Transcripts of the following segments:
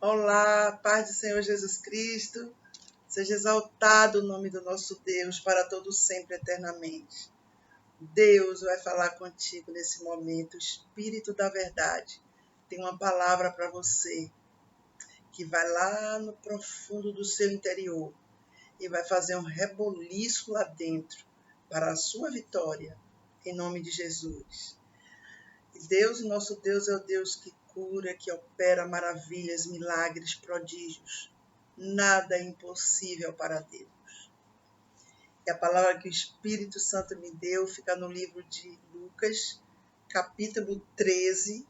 Olá, paz do Senhor Jesus Cristo. Seja exaltado o nome do nosso Deus para todos sempre, eternamente. Deus vai falar contigo nesse momento, o Espírito da Verdade. Tem uma palavra para você que vai lá no profundo do seu interior e vai fazer um reboliço lá dentro para a sua vitória, em nome de Jesus. E Deus, nosso Deus, é o Deus que cura, que opera maravilhas, milagres, prodígios. Nada é impossível para Deus. E a palavra que o Espírito Santo me deu fica no livro de Lucas, capítulo 13,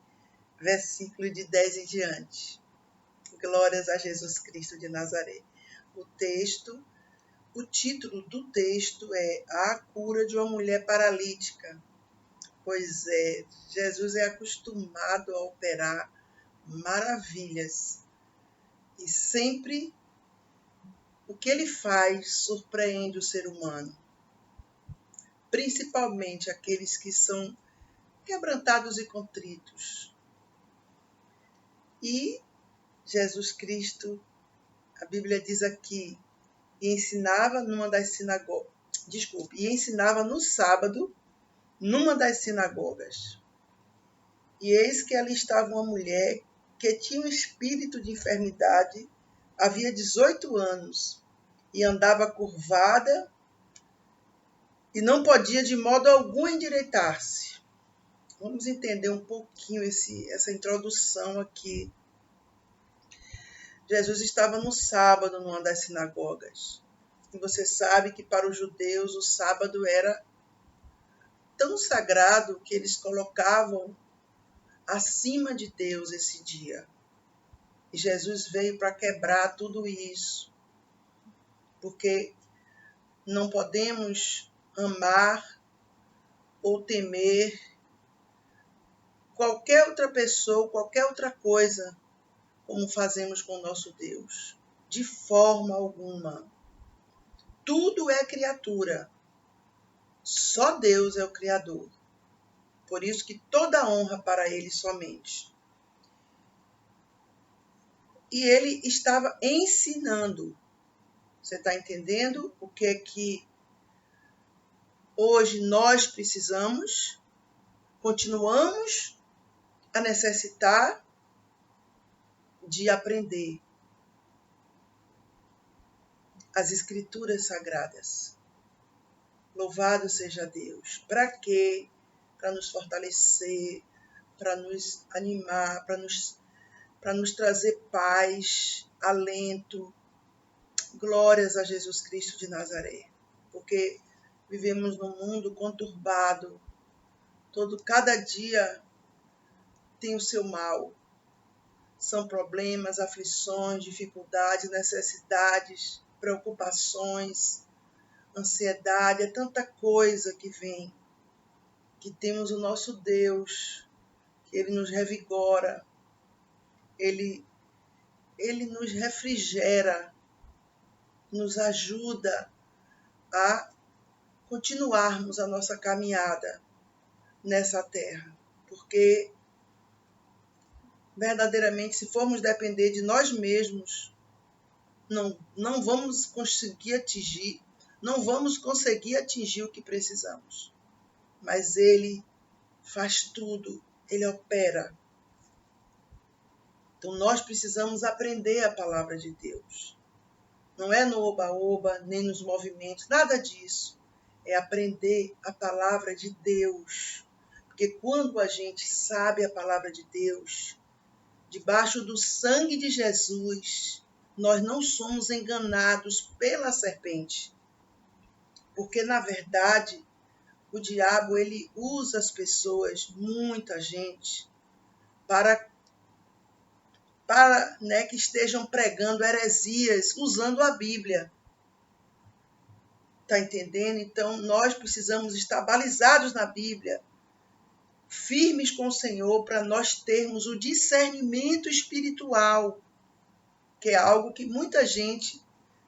versículo de 10 em diante. Glórias a Jesus Cristo de Nazaré. O título do texto é A Cura de uma Mulher Paralítica. Pois é, Jesus é acostumado a operar maravilhas. E sempre o que ele faz surpreende o ser humano. Principalmente aqueles que são quebrantados e contritos. E Jesus Cristo, a Bíblia diz aqui, e ensinava numa das sinagogas, e ensinava no sábado, numa das sinagogas. E eis que ali estava uma mulher que tinha um espírito de enfermidade, havia 18 anos, e andava curvada e não podia de modo algum endireitar-se. Vamos entender um pouquinho essa introdução aqui. Jesus estava no sábado numa das sinagogas. E você sabe que para os judeus o sábado era tão sagrado que eles colocavam acima de Deus esse dia. E Jesus veio para quebrar tudo isso. Porque não podemos amar ou temer qualquer outra pessoa, qualquer outra coisa, como fazemos com o nosso Deus. De forma alguma. Tudo é criatura. Só Deus é o Criador. Por isso que toda honra para Ele somente. E Ele estava ensinando. Você está entendendo o que é que hoje nós precisamos? Continuamos a necessitar de aprender as Escrituras Sagradas. Louvado seja Deus. Para quê? Para nos fortalecer, para nos animar, para nos trazer paz, alento. Glórias a Jesus Cristo de Nazaré. Porque vivemos num mundo conturbado. Cada dia tem o seu mal. São problemas, aflições, dificuldades, necessidades, preocupações, ansiedade, é tanta coisa que vem. Que temos o nosso Deus, que Ele nos revigora, Ele nos refrigera, nos ajuda a continuarmos a nossa caminhada nessa terra. Porque verdadeiramente, se formos depender de nós mesmos, não vamos conseguir atingir o que precisamos. Mas Ele faz tudo, Ele opera. Então nós precisamos aprender a palavra de Deus. Não é no oba-oba, nem nos movimentos, nada disso. É aprender a palavra de Deus. Porque quando a gente sabe a palavra de Deus, debaixo do sangue de Jesus, nós não somos enganados pela serpente. Porque, na verdade, o diabo ele usa as pessoas, muita gente, para que estejam pregando heresias usando a Bíblia. Está entendendo? Então, nós precisamos estar balizados na Bíblia, firmes com o Senhor, para nós termos o discernimento espiritual, que é algo que muita gente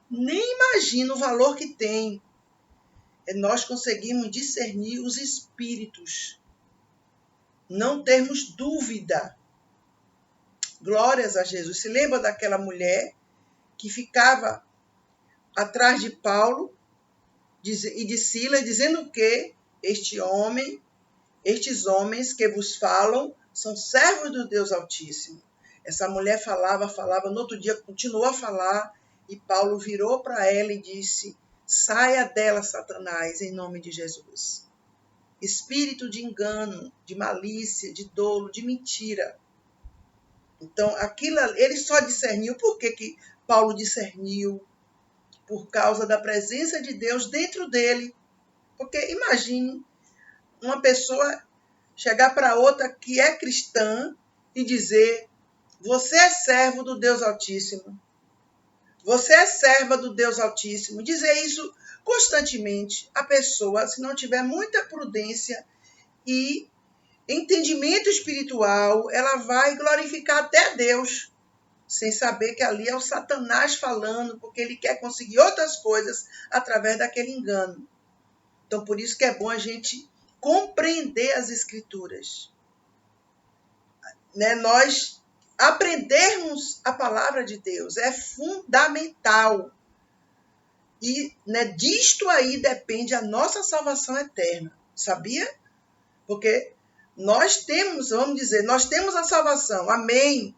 nem imagina o valor que tem. Nós conseguimos discernir os espíritos, não termos dúvida Glórias a Jesus. Se lembra daquela mulher que ficava atrás de Paulo e de Silas, dizendo que estes homens que vos falam são servos do Deus Altíssimo. Essa mulher falava, no outro dia continuou a falar, e Paulo virou para ela e disse: saia dela, Satanás, em nome de Jesus. Espírito de engano, de malícia, de dolo, de mentira. Então, aquilo ele só discerniu. Por que Paulo discerniu? Por causa da presença de Deus dentro dele. Porque imagine uma pessoa chegar para outra que é cristã e dizer: você é servo do Deus Altíssimo. Você é serva do Deus Altíssimo. Dizer isso constantemente. A pessoa, se não tiver muita prudência e entendimento espiritual, ela vai glorificar até Deus, sem saber que ali é o Satanás falando, porque ele quer conseguir outras coisas através daquele engano. Então, por isso que é bom a gente compreender as Escrituras. Nós aprendermos a palavra de Deus é fundamental. E disto aí depende a nossa salvação eterna. Sabia? Porque nós temos, nós temos a salvação. Amém.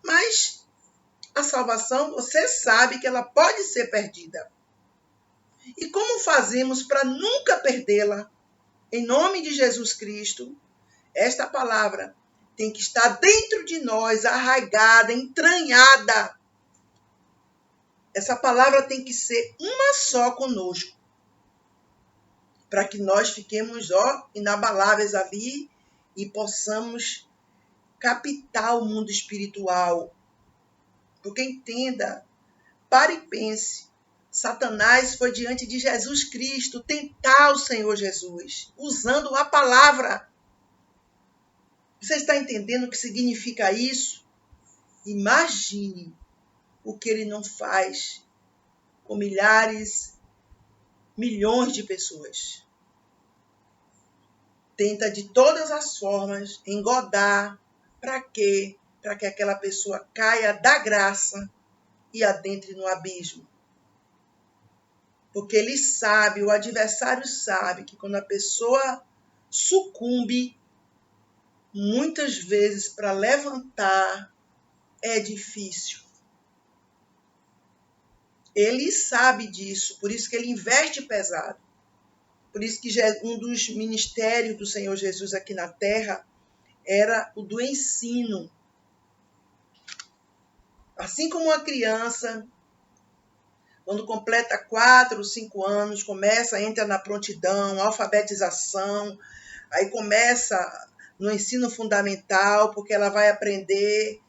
Mas a salvação, você sabe que ela pode ser perdida. E como fazemos para nunca perdê-la? Em nome de Jesus Cristo, esta palavra tem que estar dentro de nós, arraigada, entranhada. Essa palavra tem que ser uma só conosco, para que nós fiquemos inabaláveis ali e possamos captar o mundo espiritual. Porque entenda, pare e pense, Satanás foi diante de Jesus Cristo tentar o Senhor Jesus, usando a palavra. Você está entendendo o que significa isso? Imagine o que ele não faz com milhares, milhões de pessoas. Tenta de todas as formas engodar. Para quê? Para que aquela pessoa caia da graça e adentre no abismo. Porque ele sabe, o adversário sabe que quando a pessoa sucumbe, muitas vezes para levantar é difícil. Ele sabe disso, por isso que ele investe pesado. Por isso que um dos ministérios do Senhor Jesus aqui na terra era o do ensino. Assim como uma criança, quando completa 4 ou 5 anos, entra na prontidão, alfabetização, aí começa no ensino fundamental, porque ela vai aprender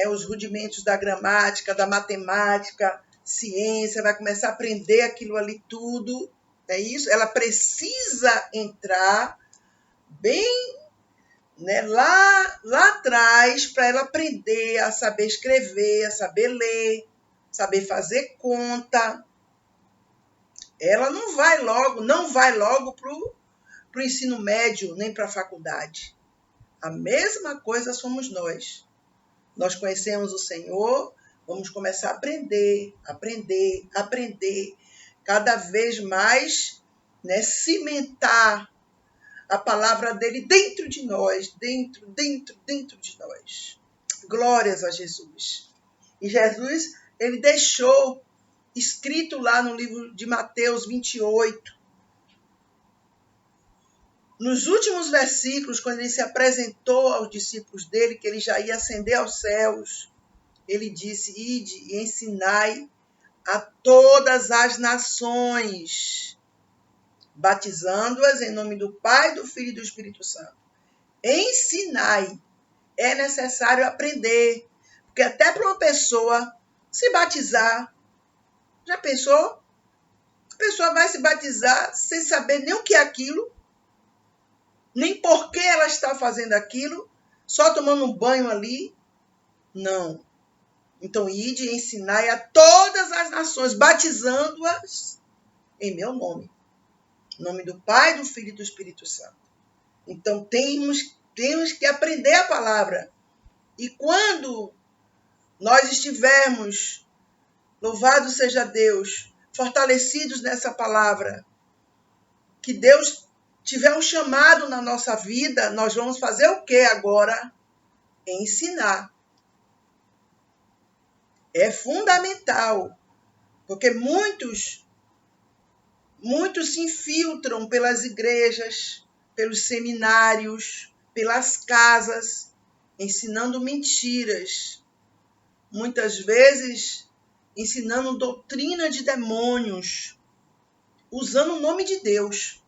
os rudimentos da gramática, da matemática, ciência, vai começar a aprender aquilo ali tudo. É isso? Ela precisa entrar bem lá atrás para ela aprender a saber escrever, a saber ler, saber fazer conta. Ela não vai logo para o ensino médio, nem para a faculdade. A mesma coisa somos nós. Nós conhecemos o Senhor, vamos começar a aprender. Cada vez mais, cimentar a palavra dele dentro de nós, dentro de nós. Glórias a Jesus. E Jesus, ele deixou escrito lá no livro de Mateus 28, nos últimos versículos, quando ele se apresentou aos discípulos dele, que ele já ia ascender aos céus, ele disse: ide e ensinai a todas as nações, batizando-as em nome do Pai, do Filho e do Espírito Santo. Ensinai. É necessário aprender. Porque até para uma pessoa se batizar, já pensou? A pessoa vai se batizar sem saber nem o que é aquilo, nem por que ela está fazendo aquilo, só tomando um banho ali. Não. Então, ide e ensinai a todas as nações, batizando-as em meu nome. Em nome do Pai, do Filho e do Espírito Santo. Então, temos que aprender a palavra. E quando nós estivermos, louvado seja Deus, fortalecidos nessa palavra, que Deus tiver um chamado na nossa vida, nós vamos fazer o que agora? Ensinar. É fundamental, porque muitos se infiltram pelas igrejas, pelos seminários, pelas casas, ensinando mentiras. Muitas vezes ensinando doutrina de demônios, usando o nome de Deus.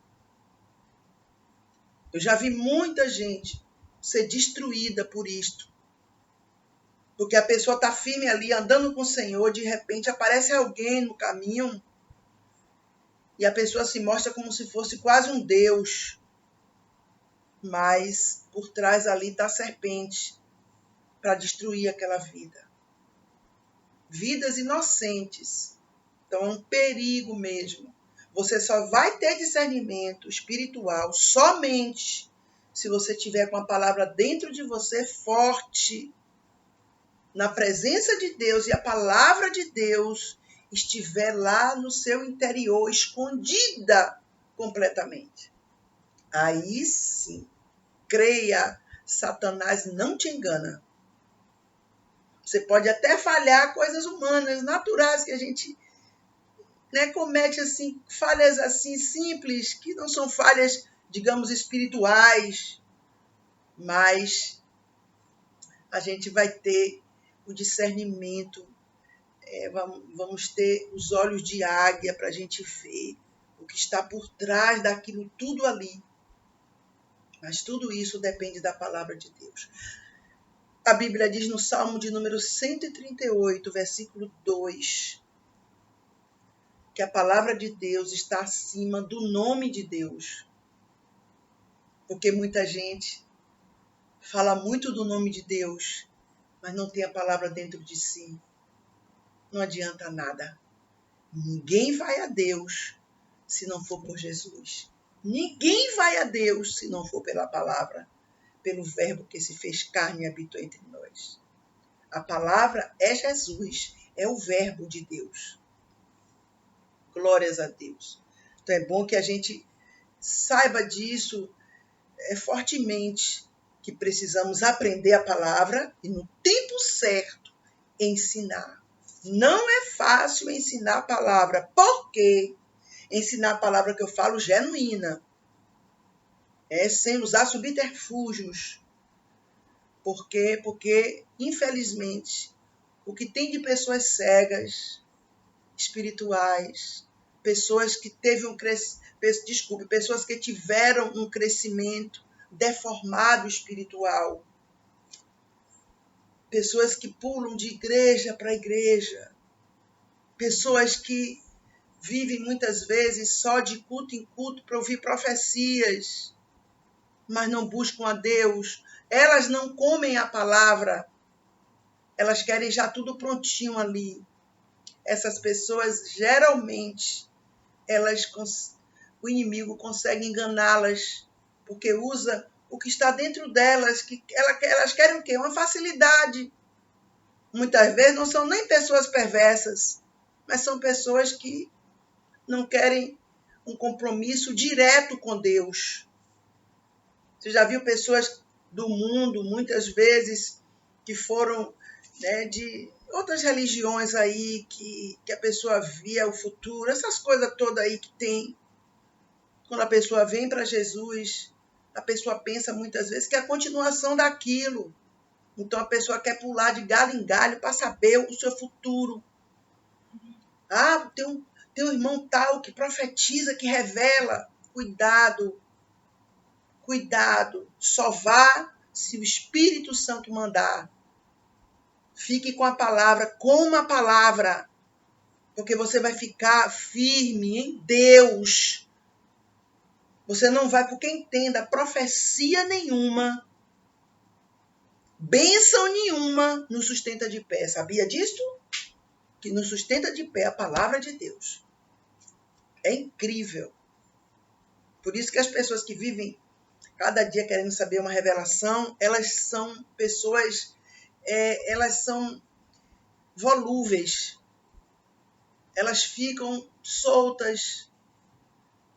Eu já vi muita gente ser destruída por isto. Porque a pessoa está firme ali, andando com o Senhor, de repente aparece alguém no caminho e a pessoa se mostra como se fosse quase um Deus. Mas por trás ali está a serpente para destruir aquela vida. Vidas inocentes. Então é um perigo mesmo. Você só vai ter discernimento espiritual somente se você tiver com a palavra dentro de você forte, na presença de Deus, e a palavra de Deus estiver lá no seu interior, escondida completamente. Aí sim, creia, Satanás não te engana. Você pode até falhar coisas humanas, naturais, que a gente comete assim, falhas assim simples, que não são falhas, digamos, espirituais, mas a gente vai ter o discernimento, vamos ter os olhos de águia para a gente ver o que está por trás daquilo tudo ali. Mas tudo isso depende da palavra de Deus. A Bíblia diz no Salmo de número 138, versículo 2, que a palavra de Deus está acima do nome de Deus. Porque muita gente fala muito do nome de Deus, mas não tem a palavra dentro de si. Não adianta nada. Ninguém vai a Deus se não for por Jesus. Ninguém vai a Deus se não for pela palavra, pelo verbo que se fez carne e habitou entre nós. A palavra é Jesus, é o verbo de Deus. Glórias a Deus. Então é bom que a gente saiba disso fortemente, que precisamos aprender a palavra e no tempo certo ensinar. Não é fácil ensinar a palavra. Por quê? Ensinar a palavra que eu falo genuína. Sem usar subterfúgios. Por quê? Porque, infelizmente, o que tem de pessoas cegas, espirituais, pessoas que pessoas que tiveram um crescimento deformado espiritual, pessoas que pulam de igreja para igreja, pessoas que vivem muitas vezes só de culto em culto para ouvir profecias, mas não buscam a Deus. Elas não comem a palavra, elas querem já tudo prontinho ali. Essas pessoas, geralmente, o inimigo consegue enganá-las, porque usa o que está dentro delas, que elas querem o quê? Uma facilidade. Muitas vezes não são nem pessoas perversas, mas são pessoas que não querem um compromisso direto com Deus. Você já viu pessoas do mundo, muitas vezes, que foram de outras religiões aí, que a pessoa via o futuro, essas coisas todas aí que tem. Quando a pessoa vem para Jesus, a pessoa pensa muitas vezes que é a continuação daquilo. Então a pessoa quer pular de galho em galho para saber o seu futuro. Tem um irmão tal que profetiza, que revela. Cuidado. Cuidado. Só vá se o Espírito Santo mandar. Fique com a palavra, coma a palavra, porque você vai ficar firme em Deus. Você não vai, porque entenda, profecia nenhuma, bênção nenhuma nos sustenta de pé. Sabia disso? Que nos sustenta de pé a palavra de Deus. É incrível. Por isso que as pessoas que vivem cada dia querendo saber uma revelação, elas são pessoas elas são volúveis, elas ficam soltas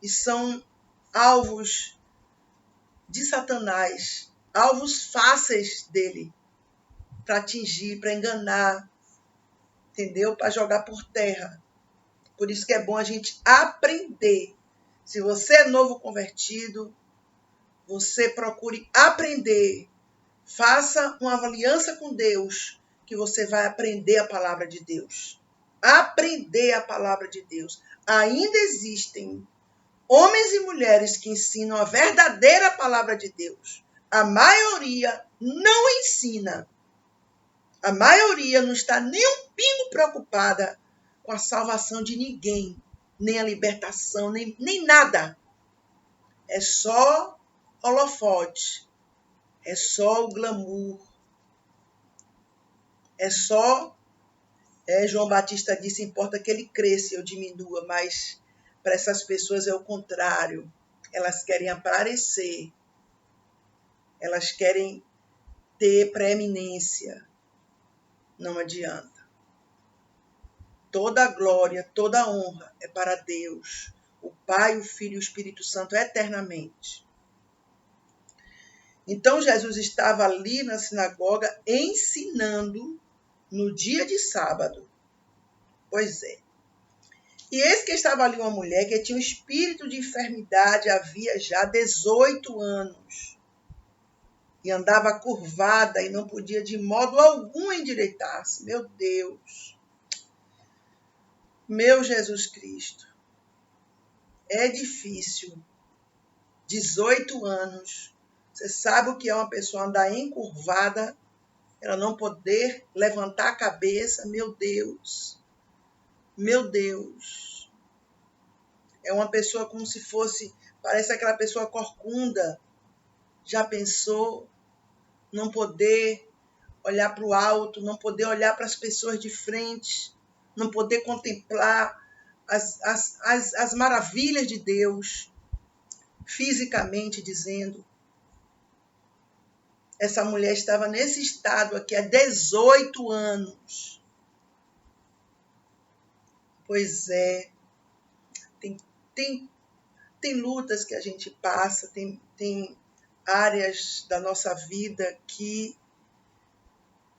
e são alvos de Satanás, alvos fáceis dele para atingir, para enganar, entendeu? Para jogar por terra. Por isso que é bom a gente aprender. Se você é novo convertido, você procure aprender. Faça uma aliança com Deus, que você vai aprender a palavra de Deus. Aprender a palavra de Deus. Ainda existem homens e mulheres que ensinam a verdadeira palavra de Deus. A maioria não ensina. A maioria não está nem um pingo preocupada com a salvação de ninguém, nem a libertação, nem nada. É só holofote, é só o glamour, é só, João Batista disse, importa que ele cresça e eu diminua, mas para essas pessoas é o contrário. Elas querem aparecer, elas querem ter preeminência. Não adianta. Toda a glória, toda a honra é para Deus, o Pai, o Filho e o Espírito Santo eternamente. Então Jesus estava ali na sinagoga ensinando no dia de sábado. Pois é. E eis que estava ali uma mulher que tinha um espírito de enfermidade havia já 18 anos. E andava curvada e não podia de modo algum endireitar-se. Meu Deus! Meu Jesus Cristo! É difícil. 18 anos. Você sabe o que é uma pessoa andar encurvada, ela não poder levantar a cabeça? Meu Deus! Meu Deus! É uma pessoa como se fosse, parece aquela pessoa corcunda. Já pensou? Não poder olhar para o alto, não poder olhar para as pessoas de frente, não poder contemplar as maravilhas de Deus, fisicamente dizendo. Essa mulher estava nesse estado aqui há 18 anos. Pois é, tem lutas que a gente passa, tem áreas da nossa vida que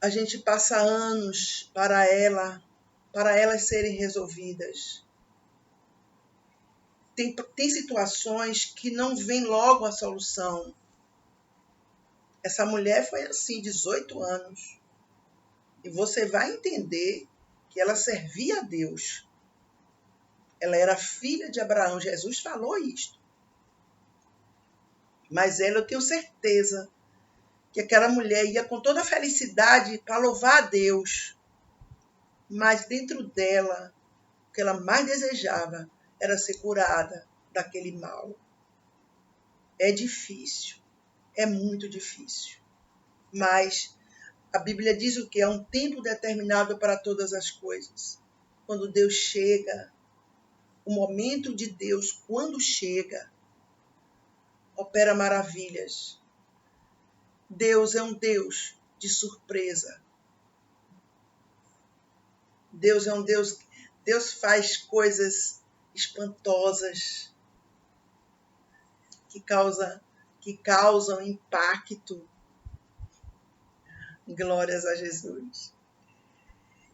a gente passa anos para elas serem resolvidas. Tem situações que não vem logo a solução. Essa mulher foi assim, 18 anos. E você vai entender que ela servia a Deus. Ela era filha de Abraão. Jesus falou isto. Mas ela, eu tenho certeza que aquela mulher ia com toda a felicidade para louvar a Deus. Mas dentro dela, o que ela mais desejava era ser curada daquele mal. É difícil. É muito difícil. Mas a Bíblia diz o que? É um tempo determinado para todas as coisas. Quando Deus chega, o momento de Deus, quando chega, opera maravilhas. Deus é um Deus de surpresa. Deus é um Deus, Deus faz coisas espantosas que causam impacto. Glórias a Jesus.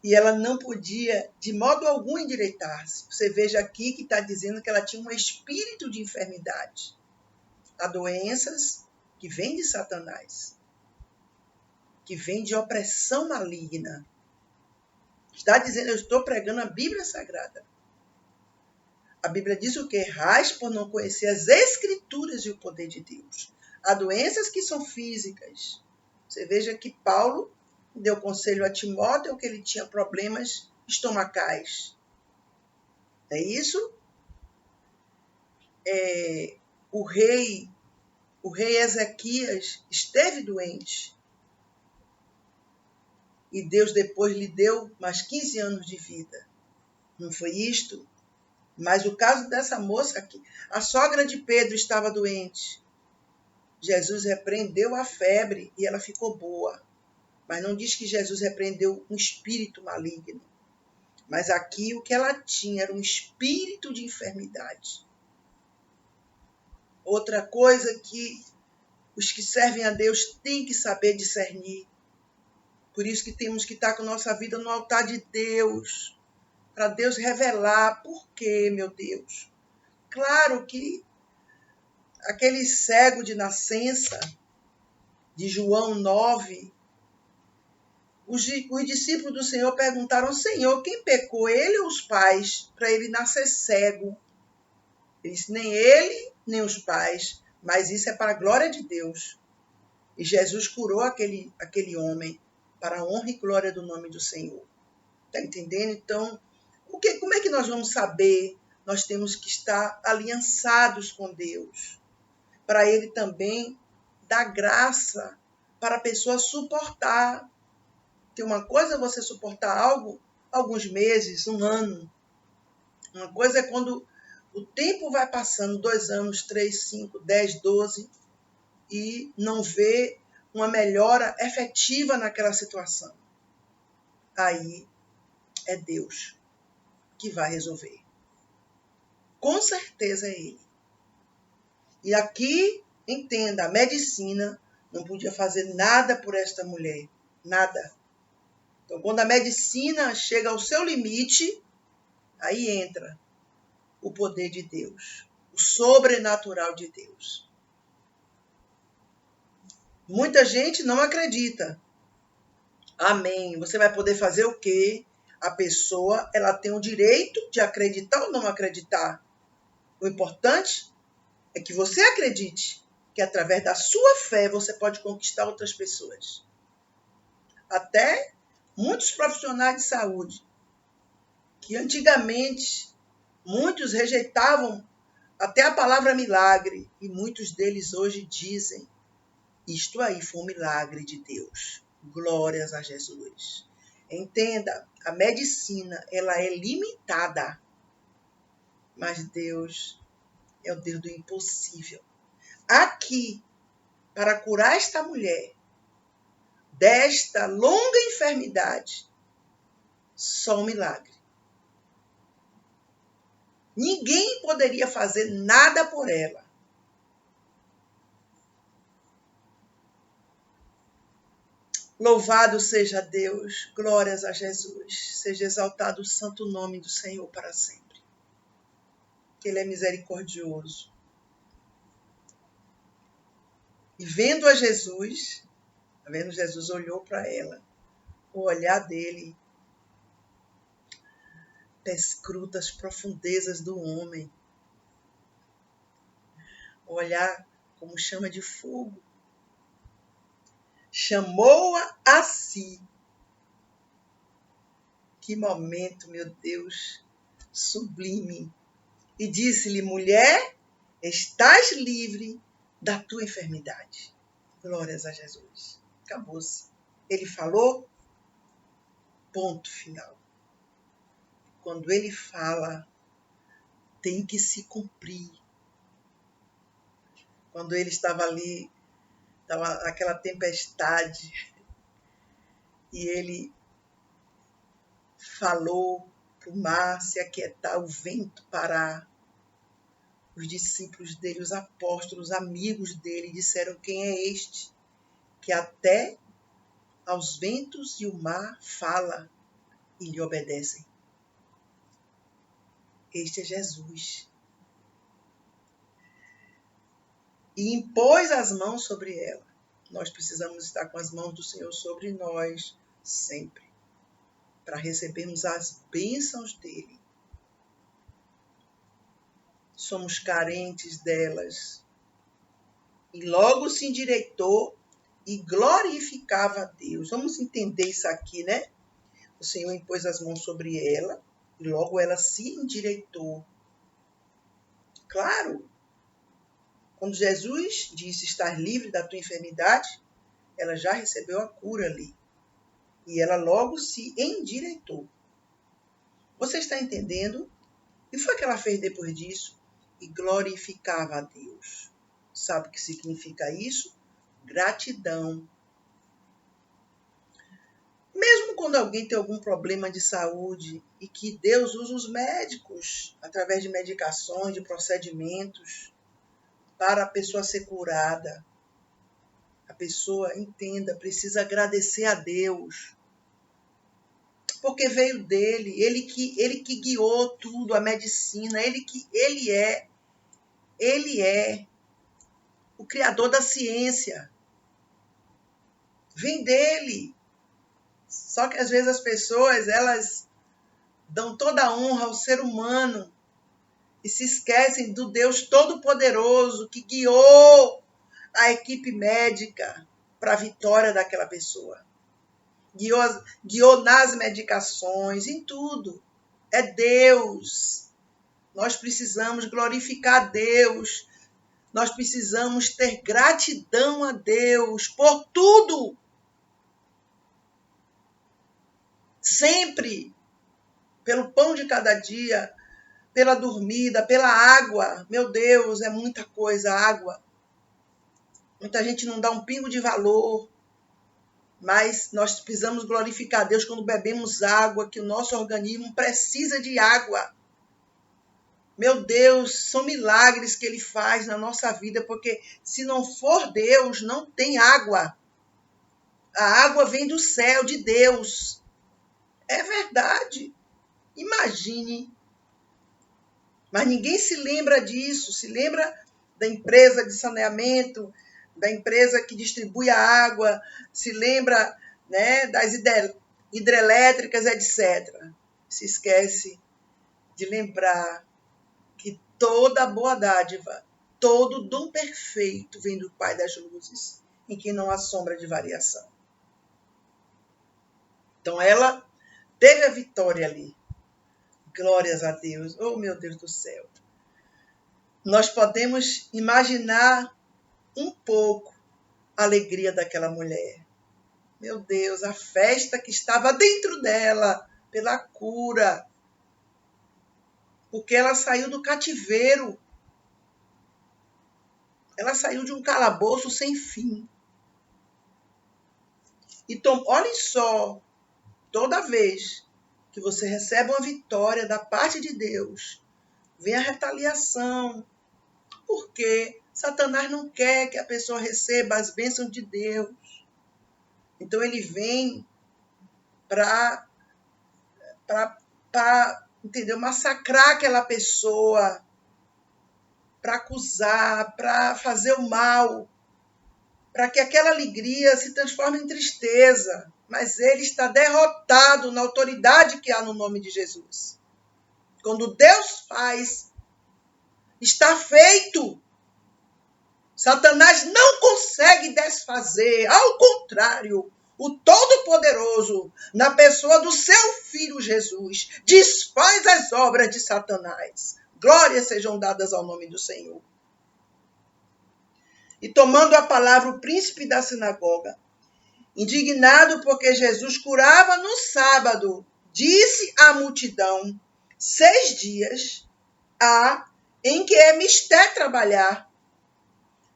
E ela não podia, de modo algum, endireitar-se. Você veja aqui que está dizendo que ela tinha um espírito de enfermidade. Há doenças que vêm de Satanás, que vêm de opressão maligna. Está dizendo, eu estou pregando a Bíblia Sagrada. A Bíblia diz o quê? Errais por não conhecer as Escrituras e o poder de Deus. Há doenças que são físicas. Você veja que Paulo deu conselho a Timóteo que ele tinha problemas estomacais. É isso? O rei Ezequias esteve doente. E Deus depois lhe deu mais 15 anos de vida. Não foi isto? Mas o caso dessa moça aqui, a sogra de Pedro estava doente. Jesus repreendeu a febre e ela ficou boa. Mas não diz que Jesus repreendeu um espírito maligno. Mas aqui o que ela tinha era um espírito de enfermidade. Outra coisa que os que servem a Deus têm que saber discernir. Por isso que temos que estar com nossa vida no altar de Deus, para Deus revelar por quê, meu Deus. Claro que aquele cego de nascença, de João 9, os discípulos do Senhor perguntaram: Senhor, quem pecou, ele ou os pais, para ele nascer cego? Ele disse: nem ele, nem os pais, mas isso é para a glória de Deus. E Jesus curou aquele homem para a honra e glória do nome do Senhor. Está entendendo? Então, como é que nós vamos saber? Nós temos que estar aliançados com Deus, para Ele também dar graça para a pessoa suportar. Que uma coisa é você suportar algo alguns meses, um ano. Uma coisa é quando o tempo vai passando, 2 anos, 3, 5, 10, 12, e não vê uma melhora efetiva naquela situação. Aí é Deus que vai resolver. Com certeza é Ele. E aqui, entenda, a medicina não podia fazer nada por esta mulher. Nada. Então, quando a medicina chega ao seu limite, aí entra o poder de Deus, o sobrenatural de Deus. Muita gente não acredita. Amém. Você vai poder fazer o quê? A pessoa, ela tem o direito de acreditar ou não acreditar. O importante é que você acredite que através da sua fé você pode conquistar outras pessoas. Até muitos profissionais de saúde, que antigamente muitos rejeitavam até a palavra milagre, e muitos deles hoje dizem: isto aí foi um milagre de Deus. Glórias a Jesus. Entenda, a medicina, ela é limitada, mas Deus é o Deus do impossível. Aqui, para curar esta mulher desta longa enfermidade, só um milagre. Ninguém poderia fazer nada por ela. Louvado seja Deus, glórias a Jesus. Seja exaltado o santo nome do Senhor para sempre. Que Ele é misericordioso. E vendo a Jesus, Jesus olhou para ela. O olhar dele perscruta as profundezas do homem. O olhar como chama de fogo. Chamou-a a si. Que momento, meu Deus, sublime. E disse-lhe: mulher, estás livre da tua enfermidade. Glórias a Jesus. Acabou-se. Ele falou, ponto final. Quando ele fala, tem que se cumprir. Quando ele estava ali, estava aquela tempestade, e ele falou para o mar se aquietar, o vento parar. Os discípulos dele, os apóstolos, amigos dele, disseram: quem é este que até aos ventos e o mar fala e lhe obedecem? Este é Jesus. E impôs as mãos sobre ela. Nós precisamos estar com as mãos do Senhor sobre nós sempre, para recebermos as bênçãos dele. Somos carentes delas. E logo se endireitou e glorificava a Deus. Vamos entender isso aqui, né? O Senhor impôs as mãos sobre ela e logo ela se endireitou. Claro, quando Jesus disse: estar livre da tua enfermidade, ela já recebeu a cura ali. E ela logo se endireitou. Você está entendendo? E foi o que ela fez depois disso? E glorificava a Deus. Sabe o que significa isso? Gratidão. quando alguém tem algum problema de saúde e que Deus usa os médicos através de medicações, de procedimentos, para a pessoa ser curada. A pessoa entenda, precisa agradecer a Deus, porque veio dele, ele que guiou tudo, a medicina, ele é o criador da ciência. Vem dele. Só que às vezes as pessoas, elas dão toda a honra ao ser humano e se esquecem do Deus Todo-Poderoso que guiou a equipe médica para a vitória daquela pessoa. Guiou nas medicações, em tudo. É Deus. Nós precisamos glorificar a Deus. Nós precisamos ter gratidão a Deus por tudo. Sempre. Pelo pão de cada dia, pela dormida, pela água. Meu Deus, é muita coisa, água. Muita gente não dá um pingo de valor. Mas nós precisamos glorificar a Deus quando bebemos água, que o nosso organismo precisa de água. Meu Deus, são milagres que Ele faz na nossa vida, porque se não for Deus, não tem água. A água vem do céu, de Deus. É verdade. Imagine. Mas ninguém se lembra disso. Se lembra da empresa de saneamento, da empresa que distribui a água, se lembra, né, das hidrelétricas, etc. Se esquece de lembrar que toda boa dádiva, todo dom perfeito vem do Pai das luzes, em que não há sombra de variação. Então ela teve a vitória ali. Glórias a Deus. Oh, meu Deus do céu. Nós podemos imaginar um pouco a alegria daquela mulher. Meu Deus, a festa que estava dentro dela pela cura. Porque ela saiu do cativeiro. Ela saiu de um calabouço sem fim. Então, olhem só, toda vez que você recebe uma vitória da parte de Deus, vem a retaliação. Porque Satanás não quer que a pessoa receba as bênçãos de Deus. Então ele vem para entendeu? Massacrar aquela pessoa, para acusar, para fazer o mal, para que aquela alegria se transforme em tristeza. Mas ele está derrotado na autoridade que há no nome de Jesus. Quando Deus faz, está feito. Satanás não consegue desfazer, ao contrário, o Todo-Poderoso, na pessoa do seu Filho Jesus, desfaz as obras de Satanás. Glórias sejam dadas ao nome do Senhor. E tomando a palavra o príncipe da sinagoga, indignado porque Jesus curava no sábado, disse à multidão: 6 dias há em que é mister trabalhar.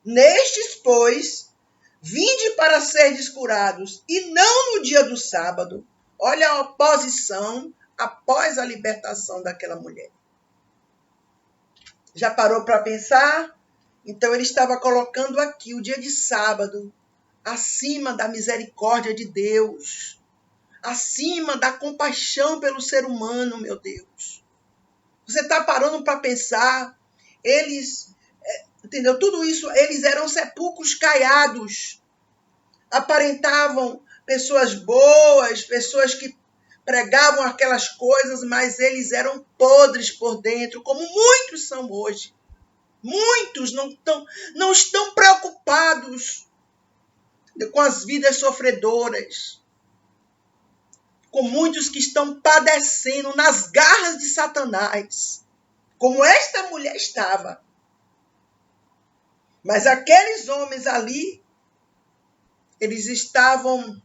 Nestes, pois, vinde para serdes curados, e não no dia do sábado. Olha a oposição após a libertação daquela mulher. Já parou para pensar? Então ele estava colocando aqui o dia de sábado acima da misericórdia de Deus, acima da compaixão pelo ser humano, meu Deus. Você está parando para pensar? Eles, entendeu? Tudo isso, eles eram sepulcros caiados, aparentavam pessoas boas, pessoas que pregavam aquelas coisas, mas eles eram podres por dentro, como muitos são hoje. Muitos não estão preocupados com as vidas sofredoras, com muitos que estão padecendo nas garras de Satanás, como esta mulher estava. Mas aqueles homens ali, eles estavam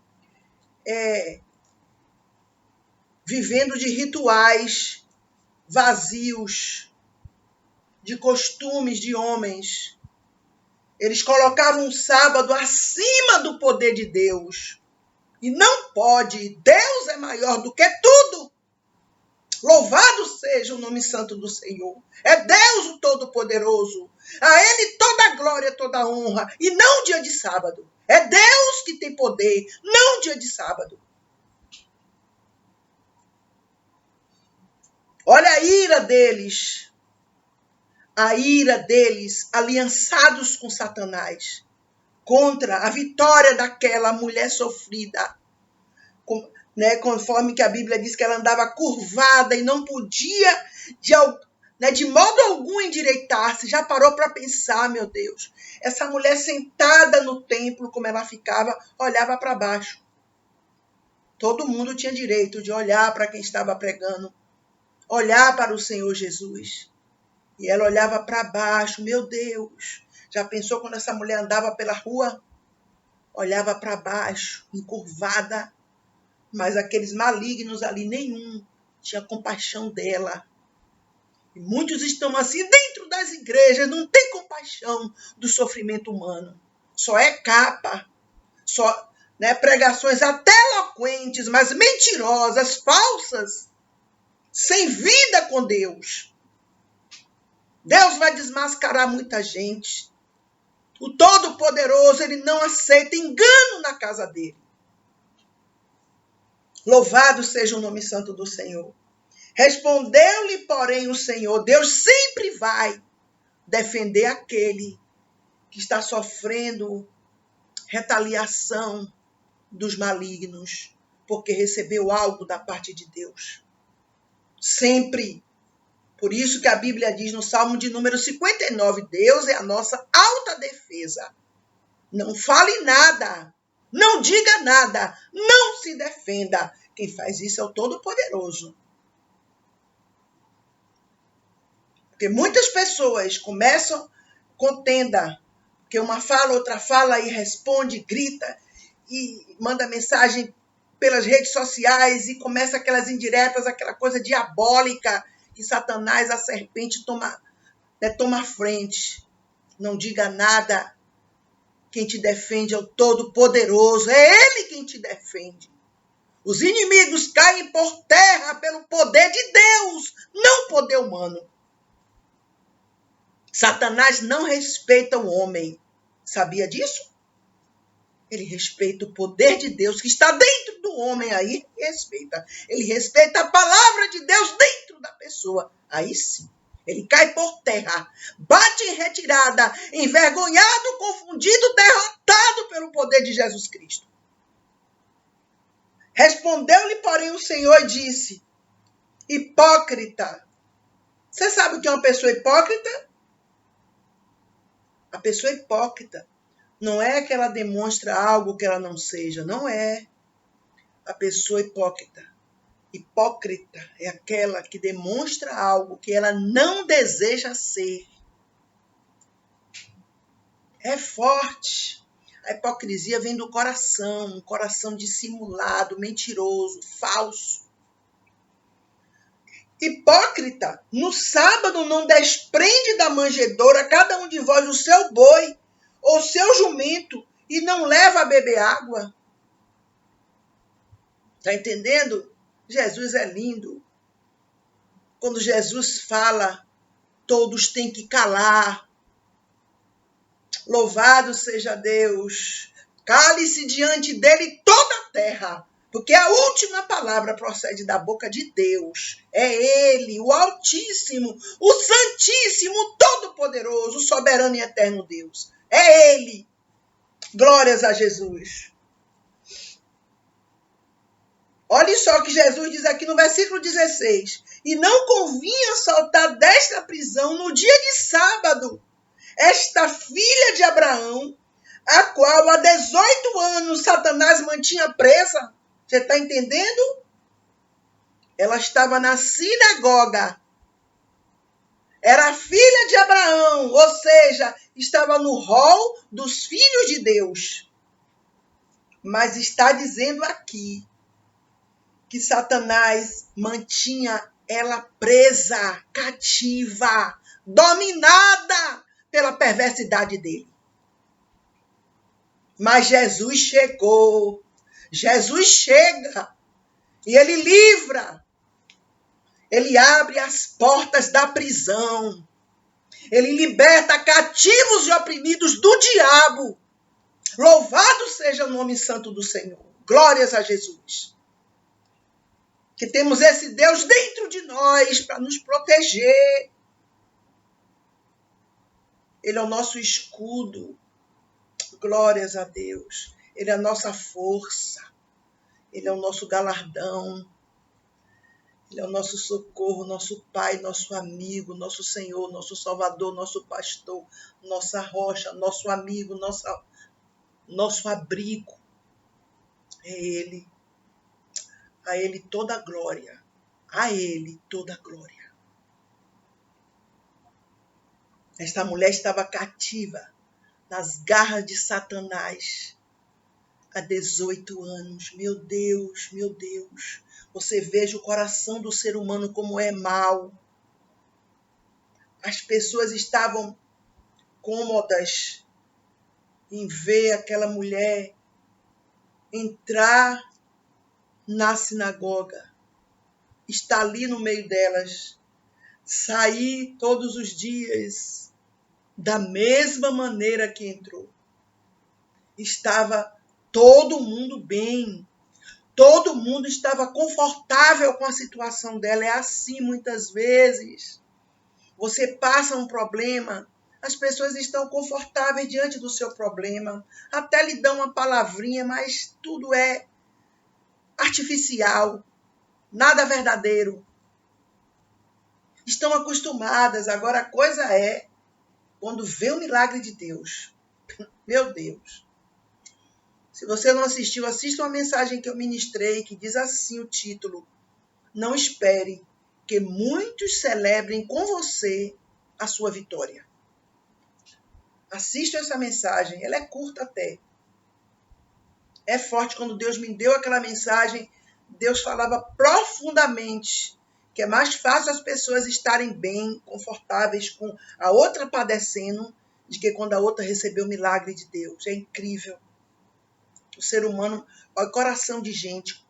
vivendo de rituais vazios, de costumes de homens. Eles colocavam o sábado acima do poder de Deus. E não pode. Deus é maior do que tudo. Louvado seja o nome santo do Senhor. É Deus o Todo-Poderoso. A Ele toda a glória, toda a honra. E não dia de sábado. É Deus que tem poder, não dia de sábado. Olha a ira deles. A ira deles, aliançados com Satanás. Contra a vitória daquela mulher sofrida. Conforme que a Bíblia diz que ela andava curvada e não podia de modo algum endireitar-se. Já parou para pensar, meu Deus? Essa mulher sentada no templo, como ela ficava, olhava para baixo. Todo mundo tinha direito de olhar para quem estava pregando, olhar para o Senhor Jesus. E ela olhava para baixo, meu Deus. Já pensou quando essa mulher andava pela rua? Olhava para baixo, encurvada. Mas aqueles malignos ali, nenhum tinha compaixão dela. E muitos estão assim dentro das igrejas, não tem compaixão do sofrimento humano. Só é capa, só pregações até eloquentes, mas mentirosas, falsas, sem vida com Deus. Deus vai desmascarar muita gente. O Todo-Poderoso, ele não aceita engano na casa dele. Louvado seja o nome santo do Senhor. Respondeu-lhe, porém, o Senhor, Deus sempre vai defender aquele que está sofrendo retaliação dos malignos, porque recebeu algo da parte de Deus. Sempre. Por isso que a Bíblia diz no Salmo de número 59, Deus é a nossa alta defesa. Não fale nada, não diga nada, não se defenda. Quem faz isso é o Todo-Poderoso. Porque muitas pessoas começam contenda, que uma fala, outra fala e responde, grita e manda mensagem pelas redes sociais e começa aquelas indiretas, aquela coisa diabólica que Satanás, a serpente, toma frente. Não diga nada. Quem te defende é o Todo-Poderoso. É Ele quem te defende. Os inimigos caem por terra pelo poder de Deus, não poder humano. Satanás não respeita o homem. Sabia disso? Ele respeita o poder de Deus que está dentro do homem. Aí respeita. Ele respeita a palavra de Deus dentro da pessoa. Aí sim. Ele cai por terra. Bate em retirada. Envergonhado, confundido, derrotado pelo poder de Jesus Cristo. Respondeu-lhe, porém, o Senhor e disse: hipócrita. Você sabe o que é uma pessoa hipócrita? A pessoa hipócrita não é que ela demonstra algo que ela não seja. Não é. A pessoa hipócrita é aquela que demonstra algo que ela não deseja ser. É forte. A hipocrisia vem do coração, um coração dissimulado, mentiroso, falso. Hipócrita, no sábado não desprende da manjedoura cada um de vós o seu boi ou seu jumento e não leva a beber água. Está entendendo? Jesus é lindo. Quando Jesus fala, todos têm que calar. Louvado seja Deus. Cale-se diante dele toda a terra. Porque a última palavra procede da boca de Deus. É Ele, o Altíssimo, o Santíssimo, o Todo-Poderoso, o Soberano e Eterno Deus. É Ele. Glórias a Jesus. Olha só o que Jesus diz aqui no versículo 16. E não convinha soltar desta prisão no dia de sábado esta filha de Abraão, a qual há 18 anos Satanás mantinha presa. Você está entendendo? Ela estava na sinagoga. Era filha de Abraão, ou seja, estava no rol dos filhos de Deus. Mas está dizendo aqui que Satanás mantinha ela presa, cativa, dominada pela perversidade dele. Mas Jesus chegou. Jesus chega e ele livra. Ele abre as portas da prisão. Ele liberta cativos e oprimidos do diabo. Louvado seja o nome santo do Senhor. Glórias a Jesus. Que temos esse Deus dentro de nós para nos proteger. Ele é o nosso escudo. Glórias a Deus. Ele é a nossa força. Ele é o nosso galardão. Ele é o nosso socorro, nosso Pai, nosso amigo, nosso Senhor, nosso Salvador, nosso pastor, nossa rocha, nosso amigo, nosso abrigo. É Ele. A Ele toda a glória. A Ele toda a glória. Esta mulher estava cativa nas garras de Satanás há 18 anos. Meu Deus, meu Deus. Você veja o coração do ser humano como é mau. As pessoas estavam cômodas em ver aquela mulher entrar na sinagoga, estar ali no meio delas, sair todos os dias da mesma maneira que entrou. Estava todo mundo bem. Todo mundo estava confortável com a situação dela. É assim muitas vezes. Você passa um problema, as pessoas estão confortáveis diante do seu problema. Até lhe dão uma palavrinha, mas tudo é artificial. Nada verdadeiro. Estão acostumadas. Agora a coisa é quando vê o milagre de Deus. Meu Deus. Se você não assistiu, assista uma mensagem que eu ministrei, que diz assim o título: Não espere que muitos celebrem com você a sua vitória. Assista essa mensagem, ela é curta até. É forte. Quando Deus me deu aquela mensagem, Deus falava profundamente que é mais fácil as pessoas estarem bem, confortáveis com a outra padecendo, de que quando a outra recebeu o milagre de Deus. É incrível. O ser humano, o coração de gente.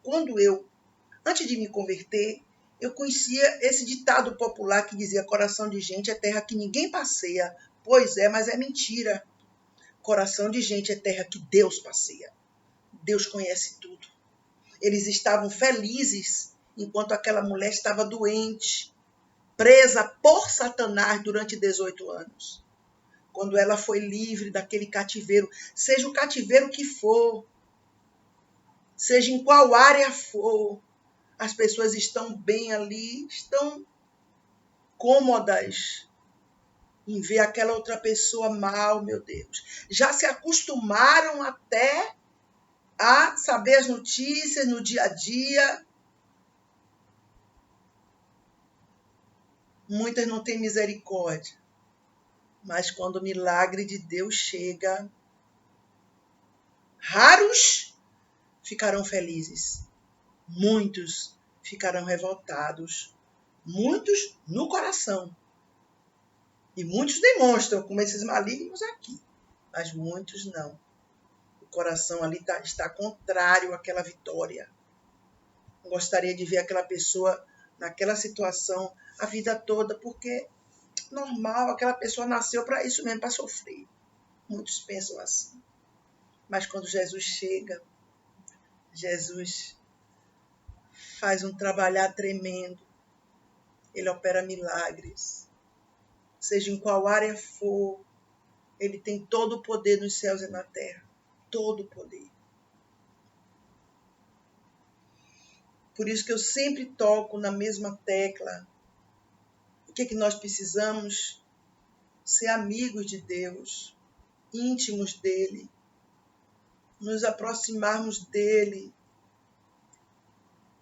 Antes de me converter, eu conhecia esse ditado popular que dizia: coração de gente é terra que ninguém passeia. Pois é, mas é mentira. Coração de gente é terra que Deus passeia. Deus conhece tudo. Eles estavam felizes enquanto aquela mulher estava doente, presa por Satanás durante 18 anos. Quando ela foi livre daquele cativeiro, seja o cativeiro que for, seja em qual área for, as pessoas estão bem ali, estão cômodas em ver aquela outra pessoa mal, meu Deus. Já se acostumaram até a saber as notícias no dia a dia. Muitas não têm misericórdia. Mas quando o milagre de Deus chega, raros ficarão felizes. Muitos ficarão revoltados. Muitos no coração. E muitos demonstram, como esses malignos aqui. Mas muitos não. O coração ali está contrário àquela vitória. Eu gostaria de ver aquela pessoa naquela situação a vida toda, porque normal, aquela pessoa nasceu para isso mesmo, para sofrer. Muitos pensam assim. Mas quando Jesus chega, Jesus faz um trabalhar tremendo. Ele opera milagres. Seja em qual área for, ele tem todo o poder nos céus e na terra. Todo o poder. Por isso que eu sempre toco na mesma tecla. O que é que nós precisamos? Ser amigos de Deus, íntimos dele, nos aproximarmos dele.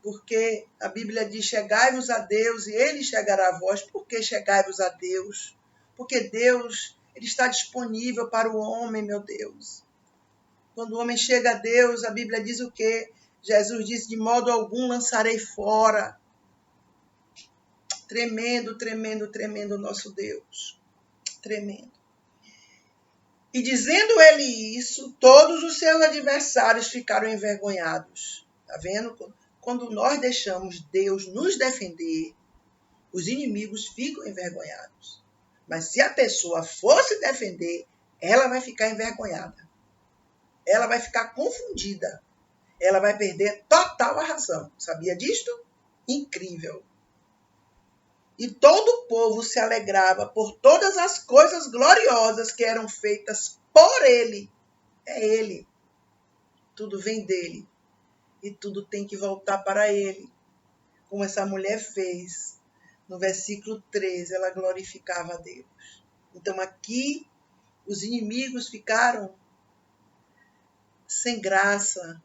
Porque a Bíblia diz: chegai-vos a Deus e ele chegará a vós. Por que chegai-vos a Deus? Porque Deus, ele está disponível para o homem, meu Deus. Quando o homem chega a Deus, a Bíblia diz o quê? Jesus disse: de modo algum lançarei fora. Tremendo, tremendo, tremendo o nosso Deus. Tremendo. E dizendo ele isso, todos os seus adversários ficaram envergonhados. Está vendo? Quando nós deixamos Deus nos defender, os inimigos ficam envergonhados. Mas se a pessoa for se defender, ela vai ficar envergonhada. Ela vai ficar confundida. Ela vai perder total a razão. Sabia disto? Incrível. E todo o povo se alegrava por todas as coisas gloriosas que eram feitas por ele. É ele. Tudo vem dele. E tudo tem que voltar para ele. Como essa mulher fez. No versículo 13, ela glorificava a Deus. Então aqui, os inimigos ficaram sem graça.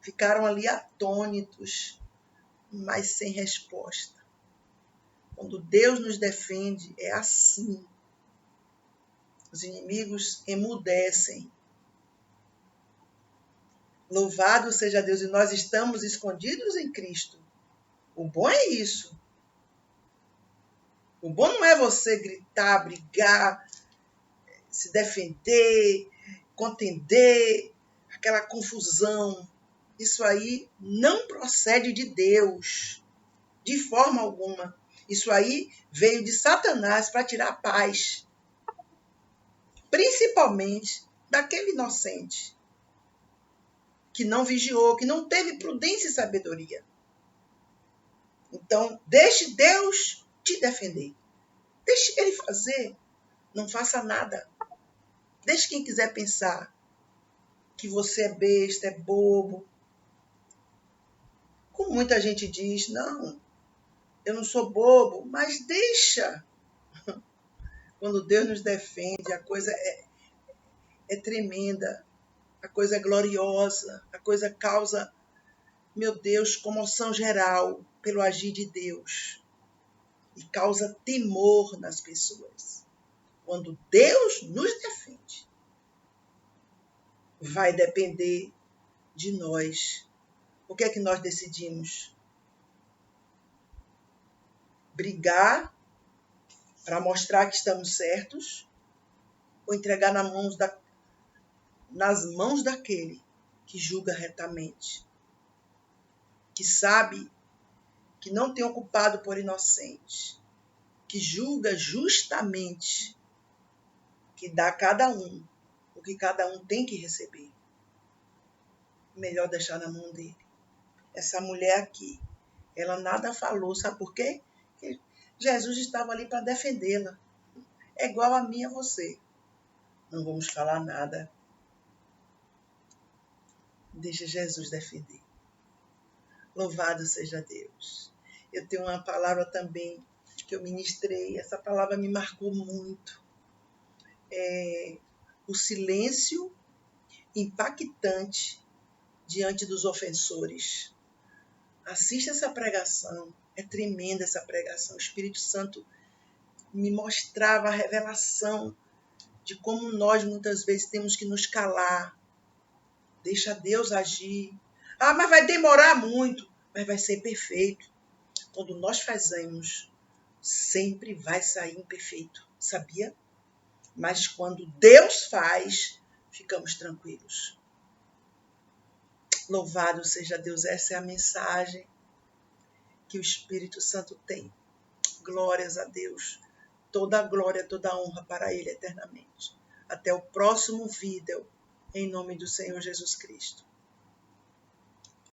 Ficaram ali atônitos, mas sem resposta. Quando Deus nos defende, é assim. Os inimigos emudecem. Louvado seja Deus, e nós estamos escondidos em Cristo. O bom é isso. O bom não é você gritar, brigar, se defender, contender, aquela confusão. Isso aí não procede de Deus, de forma alguma. Isso aí veio de Satanás para tirar a paz, principalmente daquele inocente, que não vigiou, que não teve prudência e sabedoria. Então, deixe Deus te defender. Deixe ele fazer. Não faça nada. Deixe quem quiser pensar que você é besta, é bobo. Como muita gente diz, não, eu não sou bobo, mas deixa. Quando Deus nos defende, a coisa é tremenda, a coisa é gloriosa, a coisa causa, meu Deus, comoção geral pelo agir de Deus. E causa temor nas pessoas. Quando Deus nos defende, vai depender de nós. O que é que nós decidimos? Brigar para mostrar que estamos certos ou entregar nas mãos daquele que julga retamente, que sabe que não tem o culpado por inocente, que julga justamente, que dá a cada um o que cada um tem que receber. Melhor deixar na mão dele. Essa mulher aqui, ela nada falou, sabe por quê? Porque Jesus estava ali para defendê-la. É igual a mim e a você. Não vamos falar nada. Deixa Jesus defender. Louvado seja Deus. Eu tenho uma palavra também que eu ministrei. Essa palavra me marcou muito. O silêncio impactante diante dos ofensores. Assista essa pregação. É tremenda essa pregação. O Espírito Santo me mostrava a revelação de como nós muitas vezes temos que nos calar. Deixa Deus agir. Ah, mas vai demorar muito. Mas vai ser perfeito. Quando nós fazemos, sempre vai sair imperfeito. Sabia? Mas quando Deus faz, ficamos tranquilos. Louvado seja Deus. Essa é a mensagem que o Espírito Santo tem. Glórias a Deus. Toda a glória, toda a honra para Ele eternamente. Até o próximo vídeo, em nome do Senhor Jesus Cristo.